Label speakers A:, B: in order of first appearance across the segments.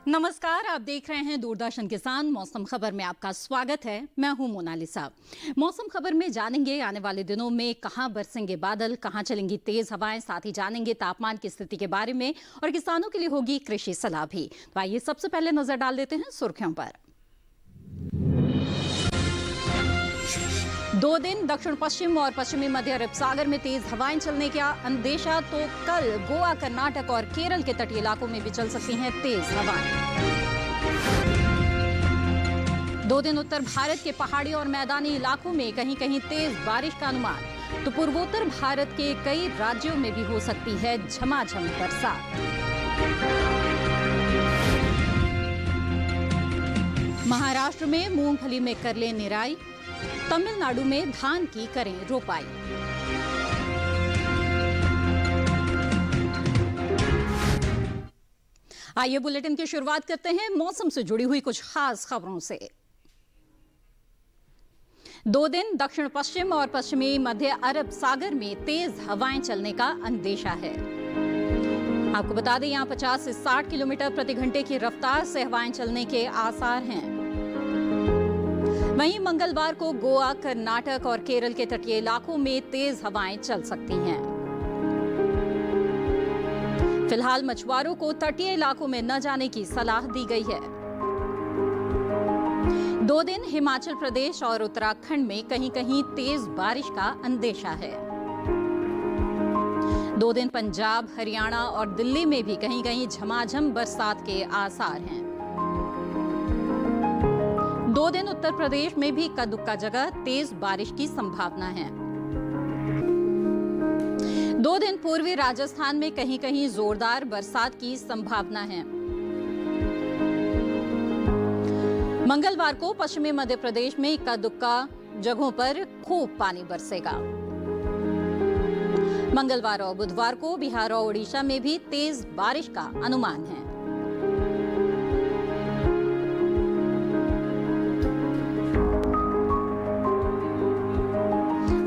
A: नमस्कार, आप देख रहे हैं दूरदर्शन किसान। मौसम खबर में आपका स्वागत है। मैं हूं मोनालिसा। मौसम खबर में जानेंगे आने वाले दिनों में कहां बरसेंगे बादल, कहां चलेंगी तेज हवाएं, साथ ही जानेंगे तापमान की स्थिति के बारे में और किसानों के लिए होगी कृषि सलाह भी। तो आइए सबसे पहले नजर डाल देते हैं सुर्खियों पर। 2 दिन दक्षिण पश्चिम और पश्चिमी मध्य अरब सागर में तेज हवाएं चलने का अंदेशा, तो कल गोवा, कर्नाटक और केरल के तटीय इलाकों में भी चल सकती हैं तेज हवाएं। 2 दिन उत्तर भारत के पहाड़ी और मैदानी इलाकों में कहीं कहीं तेज बारिश का अनुमान, तो पूर्वोत्तर भारत के कई राज्यों में भी हो सकती है झमाझम बरसात। महाराष्ट्र में मूंगफली में कर लें निराई, तमिलनाडु में धान की करें रोपाई। आइए बुलेटिन की शुरुआत करते हैं मौसम से जुड़ी हुई कुछ खास खबरों से। 2 दिन दक्षिण पश्चिम और पश्चिमी मध्य अरब सागर में तेज हवाएं चलने का अंदेशा है। आपको बता दें, यहां 50 से 60 किलोमीटर प्रति घंटे की रफ्तार से हवाएं चलने के आसार हैं। वहीं मंगलवार को गोवा, कर्नाटक और केरल के तटीय इलाकों में तेज हवाएं चल सकती हैं। फिलहाल मछुआरों को तटीय इलाकों में न जाने की सलाह दी गई है। 2 दिन हिमाचल प्रदेश और उत्तराखंड में कहीं कहीं तेज बारिश का अंदेशा है। 2 दिन पंजाब, हरियाणा और दिल्ली में भी कहीं कहीं झमाझम बरसात के आसार हैं। 2 दिन उत्तर प्रदेश में भी इक्का दुक्का जगह तेज बारिश की संभावना है। 2 दिन पूर्वी राजस्थान में कहीं कहीं जोरदार बरसात की संभावना है। मंगलवार को पश्चिमी मध्य प्रदेश में इक्का दुक्का जगहों पर खूब पानी बरसेगा। मंगलवार और बुधवार को बिहार और ओडिशा में भी तेज बारिश का अनुमान है।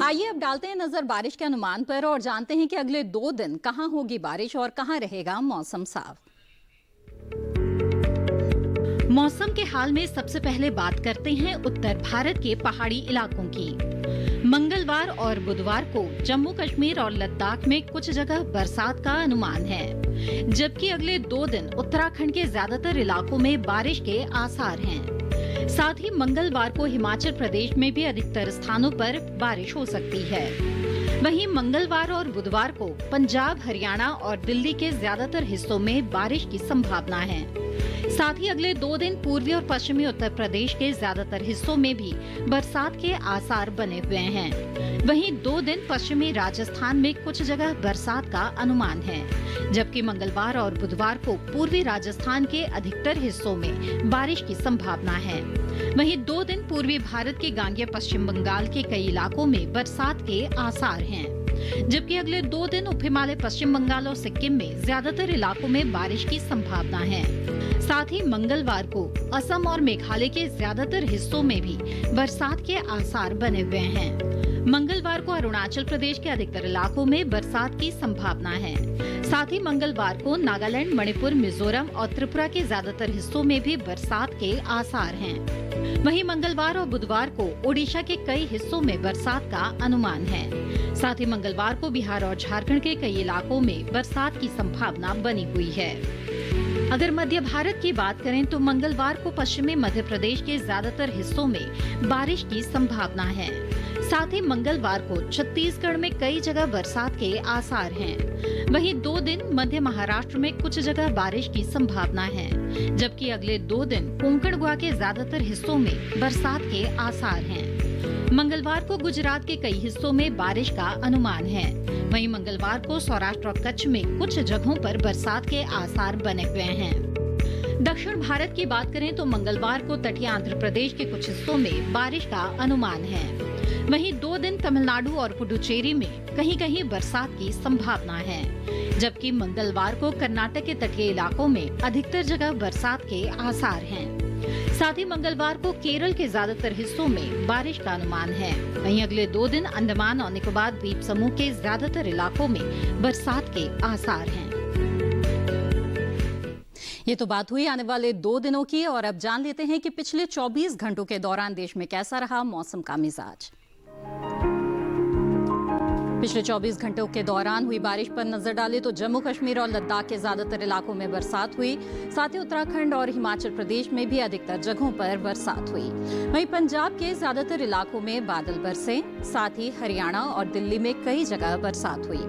A: आइए अब डालते हैं नजर बारिश के अनुमान पर और जानते हैं कि अगले 2 दिन कहां होगी बारिश और कहां रहेगा मौसम साफ। मौसम के हाल में सबसे पहले बात करते हैं उत्तर भारत के पहाड़ी इलाकों की। मंगलवार और बुधवार को जम्मू कश्मीर और लद्दाख में कुछ जगह बरसात का अनुमान है, जबकि अगले 2 दिन उत्तराखंड के ज्यादातर इलाकों में बारिश के आसार हैं। साथ ही मंगलवार को हिमाचल प्रदेश में भी अधिकतर स्थानों पर बारिश हो सकती है। वहीं मंगलवार और बुधवार को पंजाब, हरियाणा और दिल्ली के ज्यादातर हिस्सों में बारिश की संभावना है। साथ ही अगले 2 दिन पूर्वी और पश्चिमी उत्तर प्रदेश के ज्यादातर हिस्सों में भी बरसात के आसार बने हुए हैं। वहीं 2 दिन पश्चिमी राजस्थान में कुछ जगह बरसात का अनुमान है, जबकि मंगलवार और बुधवार को पूर्वी राजस्थान के अधिकतर हिस्सों में बारिश की संभावना है। वहीं 2 दिन पूर्वी भारत के गांगेय पश्चिम बंगाल के कई इलाकों में बरसात के आसार हैं, जबकि अगले 2 दिन उप हिमालय पश्चिम बंगाल और सिक्किम में ज्यादातर इलाकों में बारिश की संभावना है। साथ ही मंगलवार को असम और मेघालय के ज्यादातर हिस्सों में भी बरसात के आसार बने हुए हैं। मंगलवार को अरुणाचल प्रदेश के अधिकतर इलाकों में बरसात की संभावना है। साथ ही मंगलवार को नागालैंड, मणिपुर, मिजोरम और त्रिपुरा के ज्यादातर हिस्सों में भी बरसात के आसार हैं। वहीं मंगलवार और बुधवार को ओडिशा के कई हिस्सों में बरसात का अनुमान है। साथ ही मंगलवार को बिहार और झारखंड के कई इलाकों में बरसात की संभावना बनी हुई है। अगर मध्य भारत की बात करें तो मंगलवार को पश्चिमी मध्य प्रदेश के ज्यादातर हिस्सों में बारिश की संभावना है। साथ ही मंगलवार को छत्तीसगढ़ में कई जगह बरसात के आसार हैं। वहीं 2 दिन मध्य महाराष्ट्र में कुछ जगह बारिश की संभावना है, जबकि अगले 2 दिन कोंकण गोवा के ज्यादातर हिस्सों में बरसात के आसार हैं। मंगलवार को गुजरात के कई हिस्सों में बारिश का अनुमान है। वहीं मंगलवार को सौराष्ट्र और कच्छ में कुछ जगहों पर बरसात के आसार बने हुए हैं। दक्षिण भारत की बात करें तो मंगलवार को तटीय आंध्र प्रदेश के कुछ हिस्सों में बारिश का अनुमान है। वहीं 2 दिन तमिलनाडु और पुडुचेरी में कहीं कहीं बरसात की संभावना है, जबकि मंगलवार को कर्नाटक के तटीय इलाकों में अधिकतर जगह बरसात के आसार हैं। साथ ही मंगलवार को केरल के ज्यादातर हिस्सों में बारिश का अनुमान है। वहीं अगले 2 दिन अंडमान और निकोबार द्वीप समूह के ज्यादातर इलाकों में बरसात के आसार हैं। ये तो बात हुई आने वाले 2 दिनों की, और अब जान लेते हैं कि पिछले 24 घंटों के दौरान देश में कैसा रहा मौसम का मिजाज। पिछले 24 घंटों के दौरान हुई बारिश पर नजर डालें तो जम्मू कश्मीर और लद्दाख के ज्यादातर इलाकों में बरसात हुई। साथ ही उत्तराखंड और हिमाचल प्रदेश में भी अधिकतर जगहों पर बरसात हुई। वहीं पंजाब के ज्यादातर इलाकों में बादल बरसे। साथ ही हरियाणा और दिल्ली में कई जगह बरसात हुई।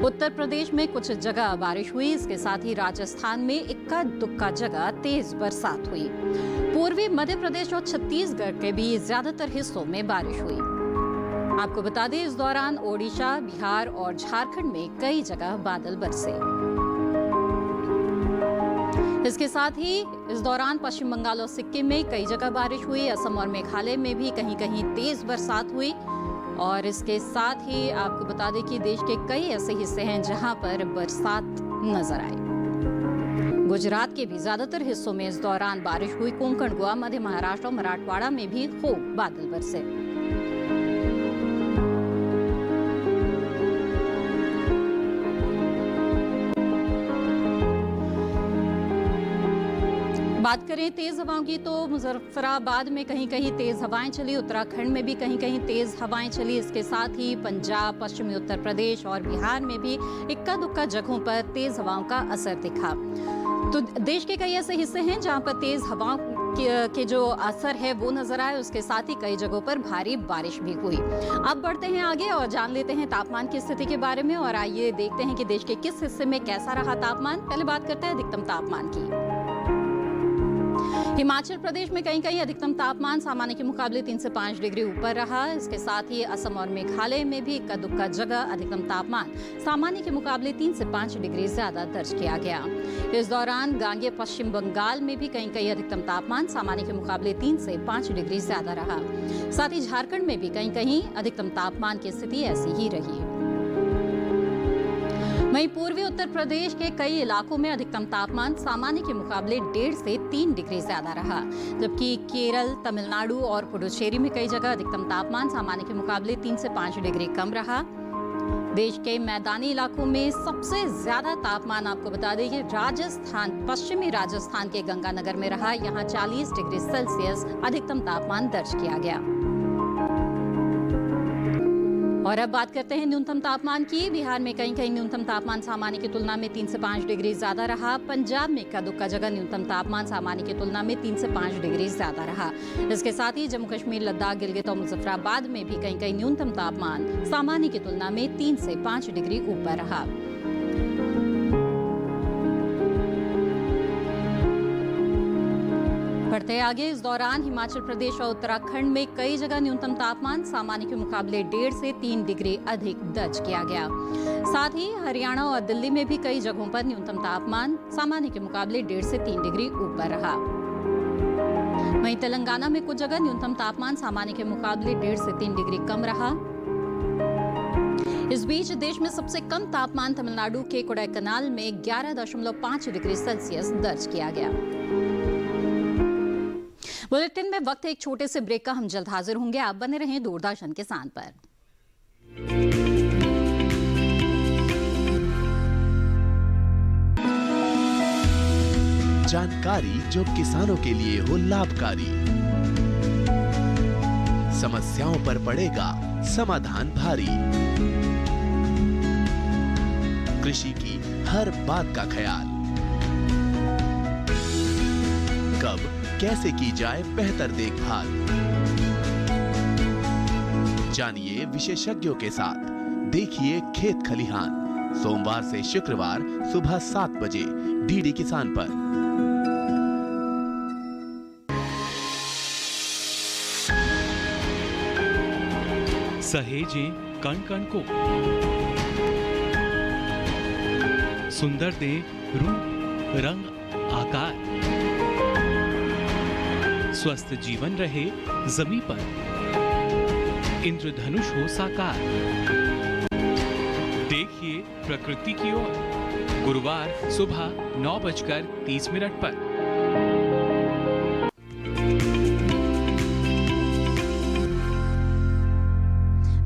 A: उत्तर प्रदेश में कुछ जगह बारिश हुई। इसके साथ ही राजस्थान में इक्का दुक्का जगह तेज बरसात हुई। पूर्वी मध्य प्रदेश और छत्तीसगढ़ के भी ज्यादातर हिस्सों में बारिश हुई। आपको बता दें, इस दौरान ओडिशा, बिहार और झारखंड में कई जगह बादल बरसे। इसके साथ ही इस दौरान पश्चिम बंगाल और सिक्किम में कई जगह बारिश हुई। असम और मेघालय में भी कहीं कहीं तेज बरसात हुई। और इसके साथ ही आपको बता दें कि देश के कई ऐसे हिस्से हैं जहां पर बरसात नजर आई। गुजरात के भी ज्यादातर हिस्सों में इस दौरान बारिश हुई। कोंकण, गोवा, मध्य महाराष्ट्र और मराठवाड़ा में भी खूब बादल बरसे। बात करें तेज हवाओं की तो मुजफ्फराबाद में कहीं कहीं तेज हवाएं चली। उत्तराखंड में भी कहीं कहीं तेज हवाएं चली। इसके साथ ही पंजाब, पश्चिमी उत्तर प्रदेश और बिहार में भी इक्का दुक्का जगहों पर तेज हवाओं का असर दिखा। तो देश के कई ऐसे हिस्से हैं जहां पर तेज हवाओं के जो असर है वो नजर आए। उसके साथ ही कई जगहों पर भारी बारिश भी हुई। अब बढ़ते हैं आगे और जान लेते हैं तापमान की स्थिति के बारे में। और आइए देखते हैं कि देश के किस हिस्से में कैसा रहा तापमान। पहले बात करते हैं अधिकतम तापमान की। हिमाचल प्रदेश में कहीं कहीं अधिकतम तापमान सामान्य के मुकाबले 3 से 5 डिग्री ऊपर रहा। इसके साथ ही असम और मेघालय में भी इक्का दुक्का जगह अधिकतम तापमान सामान्य के मुकाबले 3 से 5 डिग्री ज्यादा दर्ज किया गया। इस दौरान गांगेय पश्चिम बंगाल में भी कहीं कहीं अधिकतम तापमान सामान्य के मुकाबले 3 से 5 डिग्री ज्यादा रहा। साथ ही झारखंड में भी कहीं कहीं अधिकतम तापमान की स्थिति ऐसी ही रही। वहीं पूर्वी उत्तर प्रदेश के कई इलाकों में अधिकतम तापमान सामान्य के मुकाबले 1.5 से 3 डिग्री ज्यादा रहा। जबकि केरल, तमिलनाडु और पुडुचेरी में कई जगह अधिकतम तापमान सामान्य के मुकाबले 3 से 5 डिग्री कम रहा। देश के मैदानी इलाकों में सबसे ज्यादा तापमान आपको बता दें कि राजस्थान, पश्चिमी राजस्थान के गंगानगर में रहा। यहाँ 40 डिग्री सेल्सियस अधिकतम तापमान दर्ज किया गया। और अब बात करते हैं न्यूनतम तापमान की। बिहार में कहीं कहीं न्यूनतम तापमान सामान्य की तुलना में 3 से 5 डिग्री ज्यादा रहा। पंजाब में इक्का दुक्का जगह न्यूनतम तापमान सामान्य की तुलना में 3 से 5 डिग्री ज्यादा रहा। इसके साथ ही जम्मू कश्मीर, लद्दाख, गिलगित और मुजफ्फराबाद में भी कहीं कहीं न्यूनतम तापमान सामान्य की तुलना में 3 से 5 डिग्री ऊपर रहा। बढ़ते आगे, इस दौरान हिमाचल प्रदेश और उत्तराखंड में कई जगह न्यूनतम तापमान सामान्य के मुकाबले 1.5 से 3 डिग्री अधिक दर्ज किया गया। साथ ही हरियाणा और दिल्ली में भी कई जगहों पर न्यूनतम तापमान सामान्य के मुकाबले 1.5 से 3 डिग्री ऊपर रहा। वहीं तेलंगाना में कुछ जगह न्यूनतम तापमान सामान्य के मुकाबले 1.5 से 3 डिग्री कम रहा। इस बीच देश में सबसे कम तापमान तमिलनाडु के कोडाईकनाल में 11.5 डिग्री सेल्सियस दर्ज किया गया। बुलेटिन में वक्त है एक छोटे से ब्रेक का। हम जल्द हाजिर होंगे। आप बने रहें दूरदर्शन किसान पर।
B: जानकारी जो किसानों के लिए हो लाभकारी, समस्याओं पर पड़ेगा समाधान भारी, कृषि की हर बात का ख्याल, कब कैसे की जाए बेहतर देखभाल। जानिए विशेषज्ञों के साथ, देखिए खेत खलिहान, सोमवार से शुक्रवार सुबह 7 बजे डीडी किसान पर।
C: सहेजें कण कण को, सुंदर दे रूप रंग आकार, स्वस्थ जीवन रहे जमीन पर, इंद्रधनुष हो साकार। देखिए प्रकृति की ओर, गुरुवार सुबह 9:30 पर।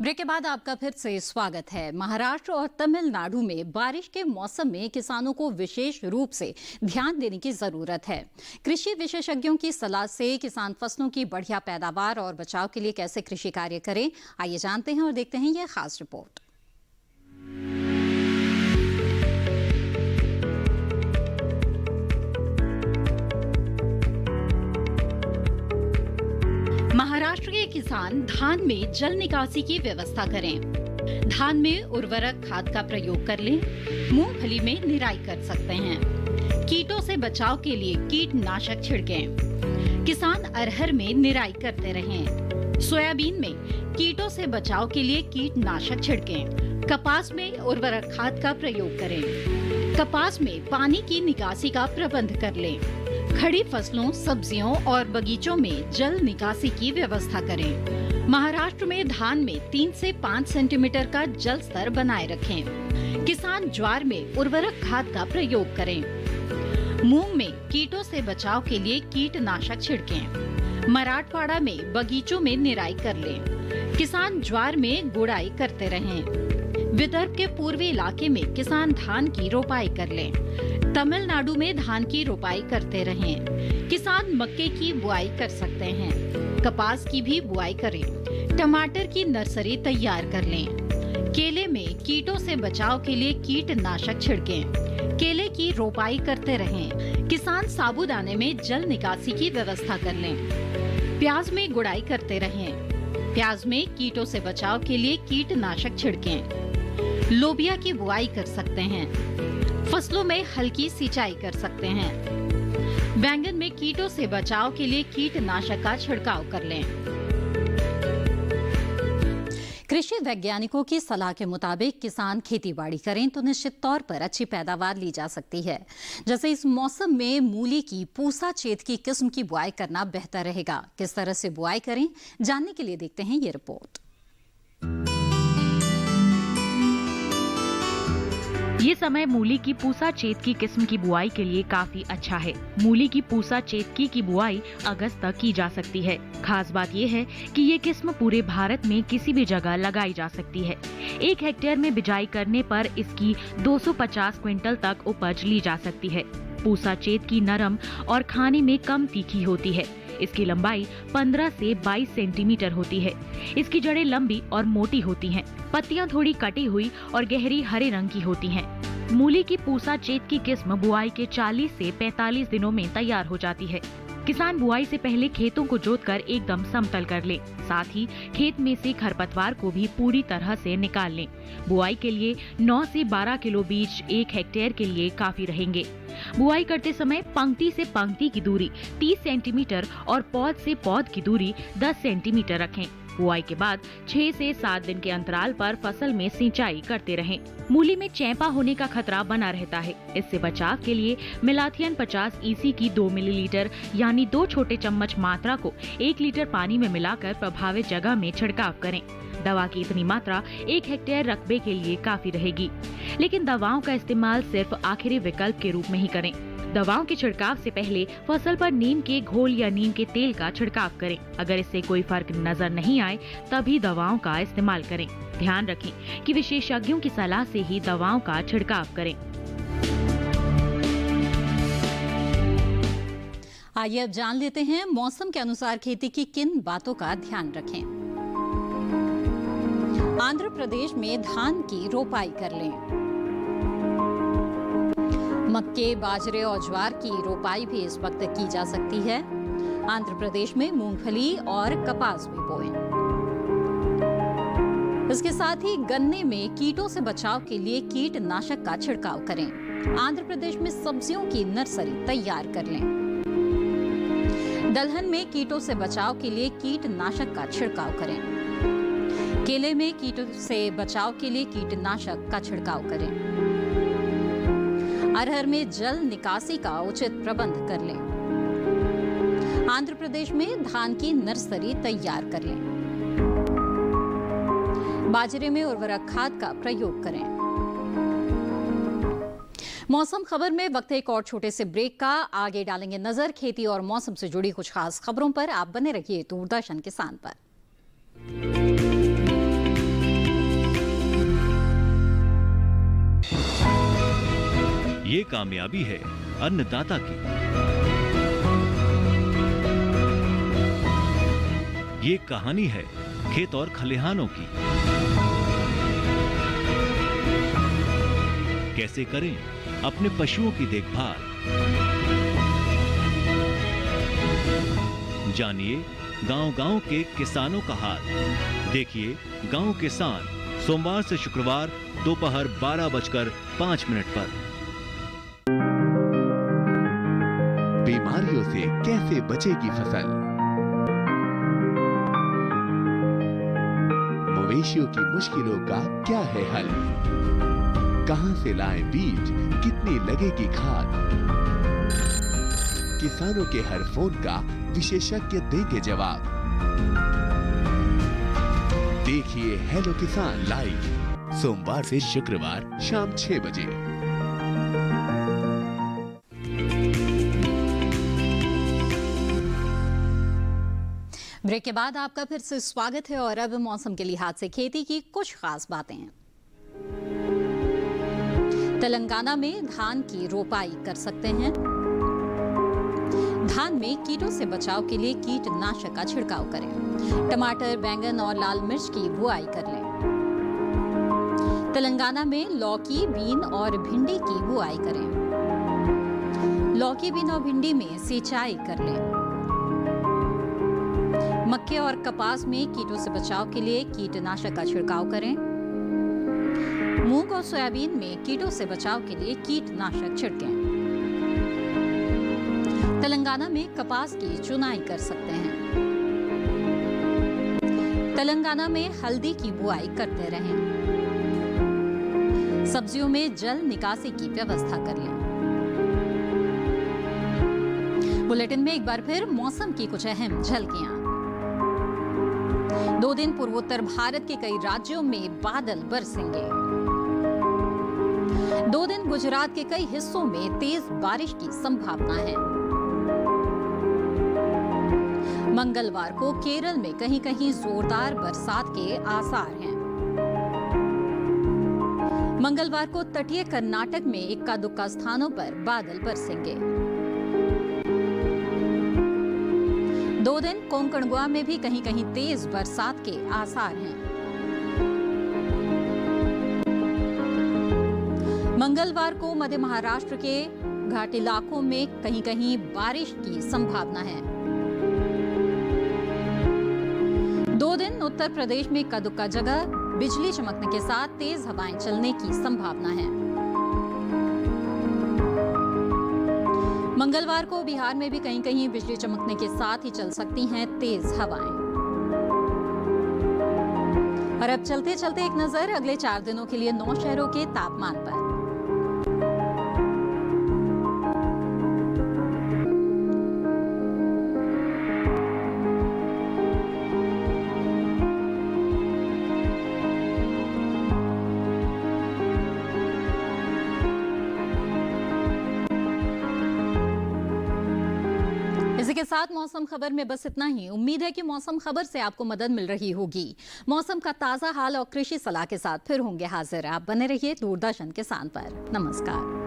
A: ब्रेक के के बाद आपका फिर से स्वागत है। महाराष्ट्र और तमिलनाडु में बारिश के मौसम में किसानों को विशेष रूप से ध्यान देने की जरूरत है। कृषि विशेषज्ञों की सलाह से किसान फसलों की बढ़िया पैदावार और बचाव के लिए कैसे कृषि कार्य करें, आइए जानते हैं और देखते हैं यह खास रिपोर्ट। महाराष्ट्र के किसान धान में जल निकासी की व्यवस्था करें। धान में उर्वरक खाद का प्रयोग कर लें। मूंगफली में निराई कर सकते हैं। कीटों से बचाव के लिए कीटनाशक छिड़कें। किसान अरहर में निराई करते रहें। सोयाबीन में कीटों से बचाव के लिए कीटनाशक छिड़कें। कपास में उर्वरक खाद का प्रयोग करें। कपास में पानी की निकासी का प्रबंध कर लें। खड़ी फसलों, सब्जियों और बगीचों में जल निकासी की व्यवस्था करें। महाराष्ट्र में धान में 3 से 5 सेंटीमीटर का जल स्तर बनाए रखें। किसान ज्वार में उर्वरक खाद का प्रयोग करें। मूंग में कीटों से बचाव के लिए कीटनाशक छिड़कें। मराठवाड़ा में बगीचों में निराई कर लें। किसान ज्वार में गुड़ाई करते रहें। विदर्भ के पूर्वी इलाके में किसान धान की रोपाई कर लें। तमिलनाडु में धान की रोपाई करते रहें। किसान मक्के की बुआई कर सकते हैं। कपास की भी बुआई करें। टमाटर की नर्सरी तैयार कर लें। केले में कीटों से बचाव के लिए कीटनाशक छिड़कें। केले की रोपाई करते रहें। किसान साबूदाने में जल निकासी की व्यवस्था कर लें। प्याज में गुड़ाई करते रहें। प्याज में कीटों से बचाव के लिए कीटनाशक छिड़कें। लोबिया की बुआई कर सकते हैं। फसलों में हल्की सिंचाई कर सकते हैं। बैंगन में कीटों से बचाव के लिए कीटनाशक का छिड़काव कर लें। कृषि वैज्ञानिकों की सलाह के मुताबिक किसान खेती बाड़ी करें तो निश्चित तौर पर अच्छी पैदावार ली जा सकती है। जैसे इस मौसम में मूली की पूसा चेत की किस्म की बुआई करना बेहतर रहेगा। किस तरह से बुआई करें, जानने के लिए देखते हैं ये रिपोर्ट।
D: ये समय मूली की पूसा चेतकी किस्म की बुआई के लिए काफी अच्छा है। मूली की पूसा चेतकी की बुआई अगस्त तक की जा सकती है। खास बात ये है कि ये किस्म पूरे भारत में किसी भी जगह लगाई जा सकती है। 1 हेक्टेयर में बिजाई करने पर इसकी 250 क्विंटल तक उपज ली जा सकती है। पूसा चेतकी नरम और खाने में कम तीखी होती है। इसकी लंबाई 15 से 22 सेंटीमीटर होती है। इसकी जड़ें लंबी और मोटी होती हैं। पत्तियां थोड़ी कटी हुई और गहरी हरे रंग की होती हैं। मूली की पूसा चेत की किस्म बुआई के 40 से 45 दिनों में तैयार हो जाती है। किसान बुआई से पहले खेतों को जोतकर एकदम समतल कर ले। साथ ही खेत में से खरपतवार को भी पूरी तरह से निकाल लें। बुआई के लिए 9 से 12 किलो बीज 1 हेक्टेयर के लिए काफी रहेंगे। बुआई करते समय पंक्ति से पंक्ति की दूरी 30 सेंटीमीटर और पौध से पौध की दूरी 10 सेंटीमीटर रखें। बुआई के बाद 6 से 7 दिन के अंतराल पर फसल में सिंचाई करते रहें। मूली में चैपा होने का खतरा बना रहता है। इससे बचाव के लिए मिलाथियन 50 EC की 2 मिलीलीटर यानी 2 छोटे चम्मच मात्रा को 1 लीटर पानी में मिलाकर प्रभावित जगह में छिड़काव करें। दवा की इतनी मात्रा 1 हेक्टेयर रकबे के लिए काफी रहेगी, लेकिन दवाओं का इस्तेमाल सिर्फ आखिरी विकल्प के रूप में ही करें। दवाओं के छिड़काव से पहले फसल पर नीम के घोल या नीम के तेल का छिड़काव करें। अगर इससे कोई फर्क नजर नहीं आए तभी दवाओं का इस्तेमाल करें। ध्यान रखें कि विशेषज्ञों की सलाह से ही दवाओं का छिड़काव करें।
A: आइए अब जान लेते हैं मौसम के अनुसार खेती की किन बातों का ध्यान रखें। आंध्र प्रदेश में धान की रोपाई कर लें। मक्के, बाजरे और ज्वार की रोपाई भी इस वक्त की जा सकती है। आंध्र प्रदेश में मूंगफली और कपास भी बोएं। इसके साथ ही गन्ने में कीटों से बचाव के लिए कीटनाशक का छिड़काव करें। आंध्र प्रदेश में सब्जियों की नर्सरी तैयार कर लें। दलहन में कीटों से बचाव के लिए कीटनाशक का छिड़काव करें। केले में कीटों से बचाव के लिए कीटनाशक का छिड़काव करें। अरहर में जल निकासी का उचित प्रबंध कर लें। आंध्र प्रदेश में धान की नर्सरी तैयार कर लें। बाजरे में उर्वरक खाद का प्रयोग करें। मौसम खबर में वक्त है एक और छोटे से ब्रेक का। आगे डालेंगे नजर खेती और मौसम से जुड़ी कुछ खास खबरों पर। आप बने रहिए दूरदर्शन किसान पर।
E: ये कामयाबी है अन्नदाता की। ये कहानी है खेत और खलिहानों की। कैसे करें अपने पशुओं की देखभाल, जानिए गांव-गांव के किसानों का हाल। देखिए गांव किसान सोमवार से शुक्रवार दोपहर 12:05 पर।
B: बीमारियों से कैसे बचेगी फसल, मवेशियों की मुश्किलों का क्या है हल, कहां से लाएं बीज, कितनी लगेगी खाद, किसानों के हर फोन का विशेषज्ञ देंगे जवाब। देखिए हेलो किसान लाइव सोमवार से शुक्रवार शाम 6 बजे।
A: ब्रेक के बाद आपका फिर से स्वागत है और अब मौसम के लिहाज से खेती की कुछ खास बातें हैं। तेलंगाना में धान की रोपाई कर सकते हैं। धान में कीटों से बचाव के लिए कीटनाशक का छिड़काव करें। टमाटर, बैंगन और लाल मिर्च की बुआई कर लें। तेलंगाना में लौकी, बीन और भिंडी की बुआई करें। लौकी, बीन और भिंडी में सिंचाई कर लें। मक्के और कपास में कीटों से बचाव के लिए कीटनाशक का छिड़काव करें। मूंग और सोयाबीन में कीटों से बचाव के लिए कीटनाशक छिड़कें। तेलंगाना में कपास की चुनाई कर सकते हैं। तेलंगाना में हल्दी की बुआई करते रहें। सब्जियों में जल निकासी की व्यवस्था कर लें। बुलेटिन में एक बार फिर मौसम की कुछ अहम झलकियां। 2 दिन पूर्वोत्तर भारत के कई राज्यों में बादल बरसेंगे। 2 दिन गुजरात के कई हिस्सों में तेज बारिश की संभावना है। मंगलवार को केरल में कहीं कहीं जोरदार बरसात के आसार हैं। मंगलवार को तटीय कर्नाटक में इक्का दुक्का स्थानों पर बादल बरसेंगे। 2 दिन कोंकण गोवा में भी कहीं कहीं तेज बरसात के आसार हैं। मंगलवार को मध्य महाराष्ट्र के घाटी इलाकों में कहीं कहीं बारिश की संभावना है। 2 दिन उत्तर प्रदेश में इक्का दुक्का जगह बिजली चमकने के साथ तेज हवाएं चलने की संभावना है। मंगलवार को बिहार में भी कहीं कहीं बिजली चमकने के साथ ही चल सकती हैं तेज हवाएं। और अब चलते चलते एक नजर अगले 4 दिनों के लिए 9 शहरों के तापमान पर। इसी के साथ मौसम खबर में बस इतना ही। उम्मीद है कि मौसम खबर से आपको मदद मिल रही होगी। मौसम का ताजा हाल और कृषि सलाह के साथ फिर होंगे हाजिर। आप बने रहिए दूरदर्शन किसान पर। नमस्कार।